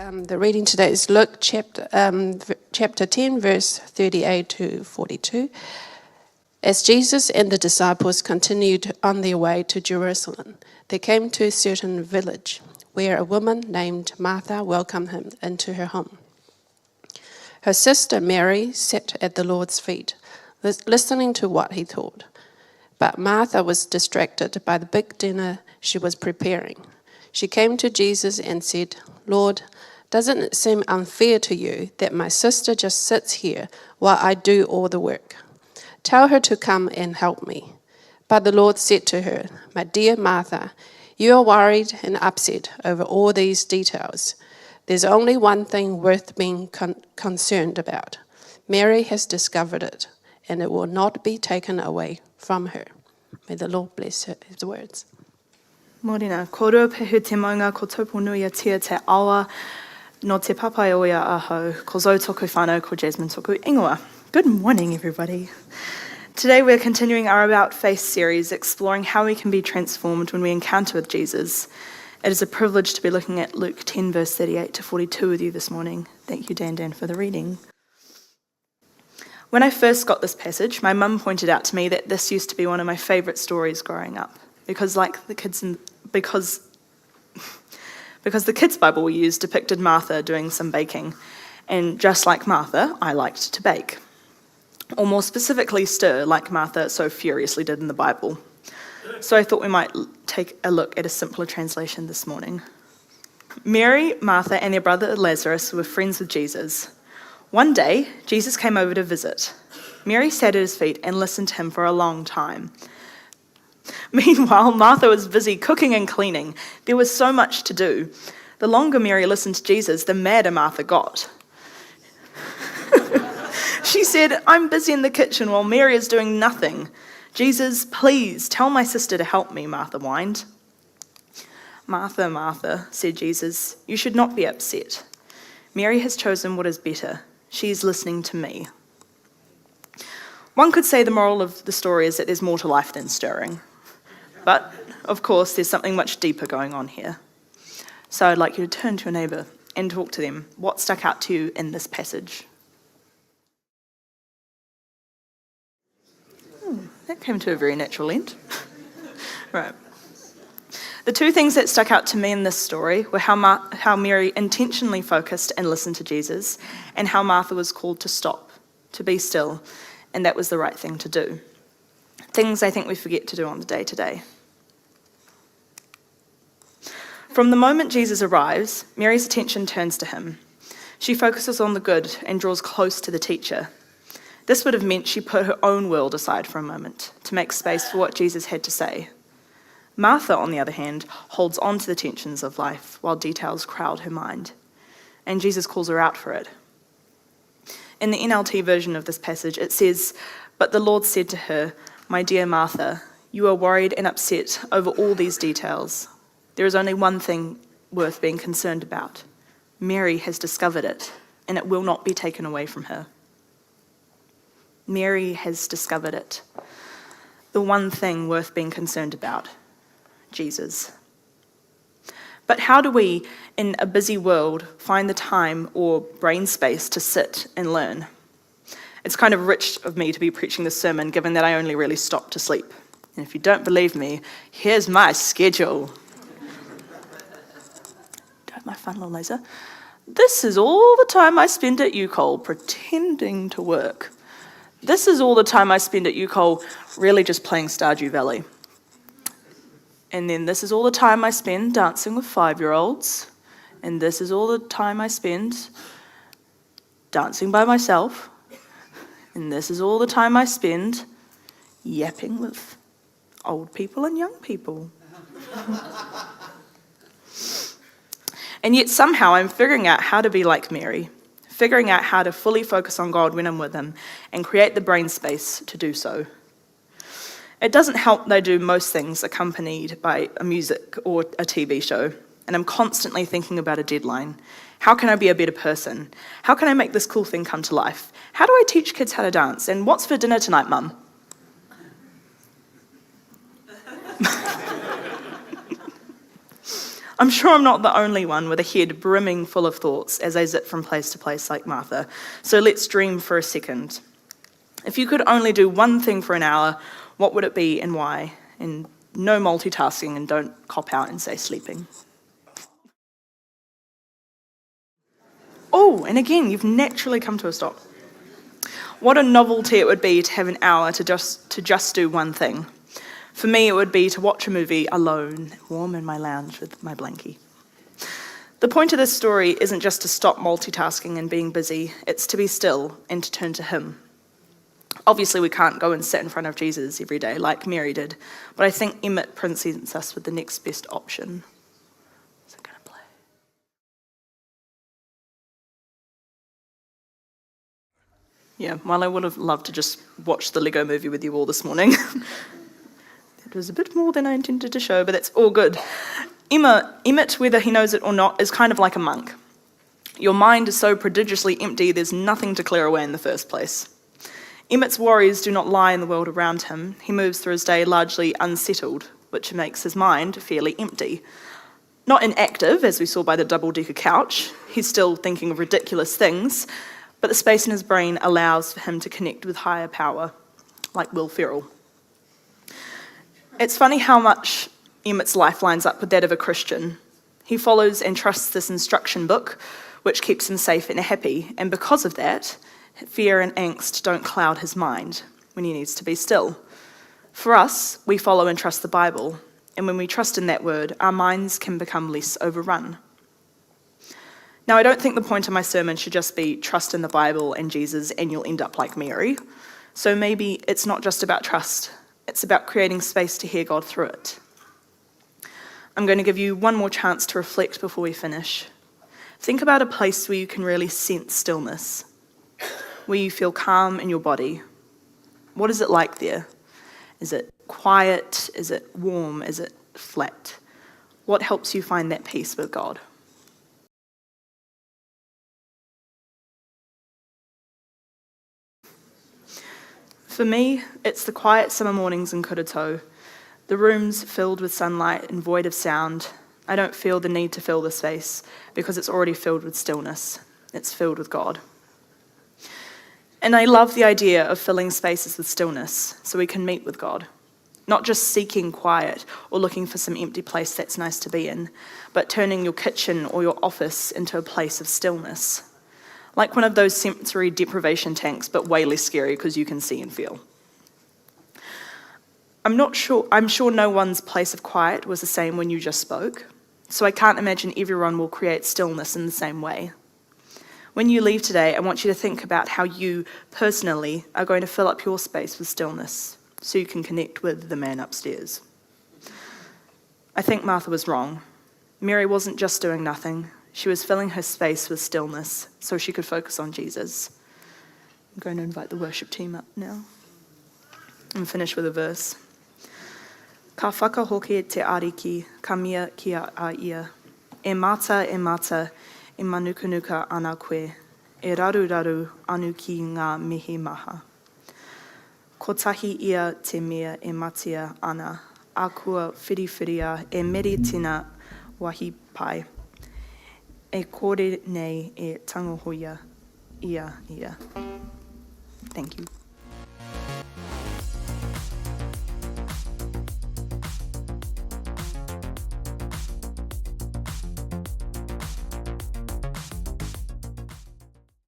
The reading today is Luke chapter 10, verse 38 to 42. As Jesus and the disciples continued on their way to Jerusalem, they came to a certain village where a woman named Martha welcomed him into her home. Her sister Mary sat at the Lord's feet, listening to what he taught. But Martha was distracted by the big dinner she was preparing. She came to Jesus and said, "Lord, doesn't it seem unfair to you that my sister just sits here while I do all the work? Tell her to come and help me." But the Lord said to her, "My dear Martha, you are worried and upset over all these details. There's only one thing worth being concerned about. Mary has discovered it, and it will not be taken away from her." May the Lord bless his words. Morena, ko rua pehu te maunga ko tauponui a tia te awa no te papai oia aho, ko Zhou toku whanau, ko Jasmine toku ingoa. Good morning, everybody. Today we're continuing our About Faith series, exploring how we can be transformed when we encounter with Jesus. It is a privilege to be looking at Luke 10, verse 38 to 42 with you this morning. Thank you, Dan, for the reading. When I first got this passage, my mum pointed out to me that this used to be one of my favourite stories growing up, because the kids' Bible we used depicted Martha doing some baking, and just like Martha, I liked to bake. Or more specifically, stir, like Martha so furiously did in the Bible. So I thought we might take a look at a simpler translation this morning. Mary, Martha, and their brother Lazarus were friends with Jesus. One day, Jesus came over to visit. Mary sat at his feet and listened to him for a long time. Meanwhile, Martha was busy cooking and cleaning. There was so much to do. The longer Mary listened to Jesus, the madder Martha got. She said, "I'm busy in the kitchen while Mary is doing nothing. Jesus, please tell my sister to help me," Martha whined. "Martha, Martha," said Jesus, "you should not be upset. Mary has chosen what is better. She is listening to me." One could say the moral of the story is that there's more to life than stirring. But, of course, there's something much deeper going on here. So I'd like you to turn to your neighbour and talk to them. What stuck out to you in this passage? That came to a very natural end. Right. The two things that stuck out to me in this story were how Mary intentionally focused and listened to Jesus, and how Martha was called to stop, to be still, and that was the right thing to do. Things I think we forget to do on the day-to-day. From the moment Jesus arrives, Mary's attention turns to him. She focuses on the good and draws close to the teacher. This would have meant she put her own world aside for a moment to make space for what Jesus had to say. Martha, on the other hand, holds on to the tensions of life while details crowd her mind, and Jesus calls her out for it. In the NLT version of this passage, it says, "But the Lord said to her, 'My dear Martha, you are worried and upset over all these details. There is only one thing worth being concerned about. Mary has discovered it, and it will not be taken away from her.'" Mary has discovered it. The one thing worth being concerned about. Jesus. But how do we, in a busy world, find the time or brain space to sit and learn? It's kind of rich of me to be preaching this sermon, given that I only really stop to sleep. And if you don't believe me, here's my schedule. Don't my fun little laser. This is all the time I spend at UCOL pretending to work. This is all the time I spend at UCOL really just playing Stardew Valley. And then this is all the time I spend dancing with 5-year-olds. And this is all the time I spend dancing by myself. And this is all the time I spend yapping with old people and young people. And yet somehow I'm figuring out how to be like Mary, figuring out how to fully focus on God when I'm with him and create the brain space to do so. It doesn't help that I do most things accompanied by a music or a TV show, and I'm constantly thinking about a deadline. How can I be a better person? How can I make this cool thing come to life? How do I teach kids how to dance? And what's for dinner tonight, Mum? I'm sure I'm not the only one with a head brimming full of thoughts as I zip from place to place like Martha. So let's dream for a second. If you could only do one thing for an hour, what would it be and why? And no multitasking, and don't cop out and say sleeping. Oh, and again, you've naturally come to a stop. What a novelty it would be to have an hour to just do one thing. For me, it would be to watch a movie alone, warm in my lounge with my blankie. The point of this story isn't just to stop multitasking and being busy, it's to be still and to turn to him. Obviously, we can't go and sit in front of Jesus every day like Mary did, but I think Emmett presents us with the next best option. Is it going to play? Yeah, while I would have loved to just watch the Lego movie with you all this morning, it was a bit more than I intended to show, but that's all good. Emmett, whether he knows it or not, is kind of like a monk. Your mind is so prodigiously empty, there's nothing to clear away in the first place. Emmett's worries do not lie in the world around him. He moves through his day largely unsettled, which makes his mind fairly empty. Not inactive, as we saw by the double-decker couch. He's still thinking of ridiculous things, but the space in his brain allows for him to connect with higher power, like Will Ferrell. It's funny how much Emmett's life lines up with that of a Christian. He follows and trusts this instruction book, which keeps him safe and happy, and because of that, fear and angst don't cloud his mind when he needs to be still. For us, we follow and trust the Bible, and when we trust in that word, our minds can become less overrun. Now, I don't think the point of my sermon should just be trust in the Bible and Jesus and you'll end up like Mary. So maybe it's not just about trust, it's about creating space to hear God through it. I'm going to give you one more chance to reflect before we finish. Think about a place where you can really sense stillness, where you feel calm in your body. What is it like there? Is it quiet? Is it warm? Is it flat? What helps you find that peace with God? For me, it's the quiet summer mornings in Kuratau, the rooms filled with sunlight and void of sound. I don't feel the need to fill the space because it's already filled with stillness. It's filled with God. And I love the idea of filling spaces with stillness so we can meet with God. Not just seeking quiet or looking for some empty place that's nice to be in, but turning your kitchen or your office into a place of stillness. Like one of those sensory deprivation tanks, but way less scary because you can see and feel. I'm sure no one's place of quiet was the same when you just spoke, so I can't imagine everyone will create stillness in the same way. When you leave today, I want you to think about how you personally are going to fill up your space with stillness so you can connect with the man upstairs. I think Martha was wrong. Mary wasn't just doing nothing. She was filling her space with stillness so she could focus on Jesus. I'm going to invite the worship team up now and finish with a verse. Ka whakahoke te ariki, ka mea kia a ia. E mata, e manukanuka ana koe, e raru anu ki ngā mihi maha. Ko tahi ia te mea e matia ana, a kua whiriwhiria e meri tina wahi pai. E kore nei e tangohoia ia. Thank you.